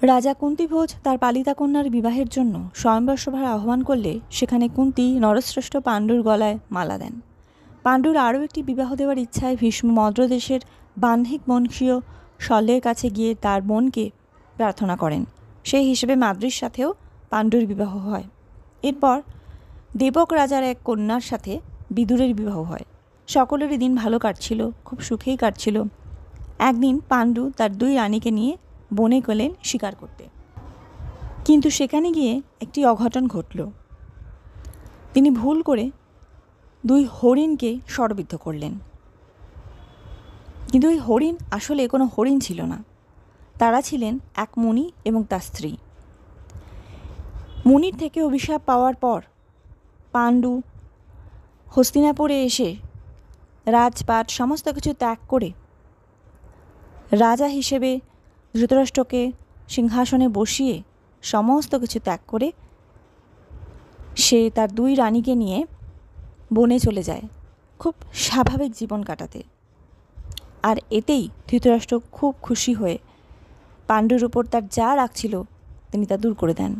রাজা কুন্তিভোজ তার পালিতা কন্যার বিবাহের জন্য স্বয়ম্বর সভার আহ্বান করলে সেখানে কুন্তি নরশ্রেষ্ঠ পাণ্ডুর গলায় মালা দেন। পাণ্ডুর আরও একটি বিবাহ দেওয়ার ইচ্ছায় ভীষ্ম মদ্রদেশের বাহ্নিক বংশীয় শল্যের কাছে গিয়ে তার বোনকে প্রার্থনা করেন। সেই হিসেবে মাদ্রির সাথেও পাণ্ডুর বিবাহ হয়। এরপর দেবক রাজার এক কন্যার সাথে বিদুরের বিবাহ হয়। সকলেরই দিন ভালো কাটছিল, খুব সুখেই কাটছিল। একদিন পাণ্ডু তার দুই রানীকে নিয়ে বনে গেলেন শিকার করতে, কিন্তু সেখানে গিয়ে একটি অঘটন ঘটল। তিনি ভুল করে দুই হরিণকে শরবিদ্ধ করলেন, কিন্তু ওই হরিণ আসলে কোনো হরিণ ছিল না, তারা ছিলেন এক মুনি এবং তার স্ত্রী। মুনির থেকে অভিশাপ পাওয়ার পর পাণ্ডু হস্তিনাপুরে এসে রাজপাট সমস্ত কিছু ত্যাগ করে রাজা হিসেবে ধৃতরাষ্ট্রকে সিংহাসনে বসিয়ে সমস্ত কিছু ত্যাগ করে সে তার দুই রানীকে নিয়ে বনে চলে যায় খুব স্বাভাবিক জীবন কাটাতে। আর এতেই ধৃতরাষ্ট্র খুব খুশি হয়ে পাণ্ডুর উপর তার যা রাগ ছিল তিনি তা দূর করে দেন।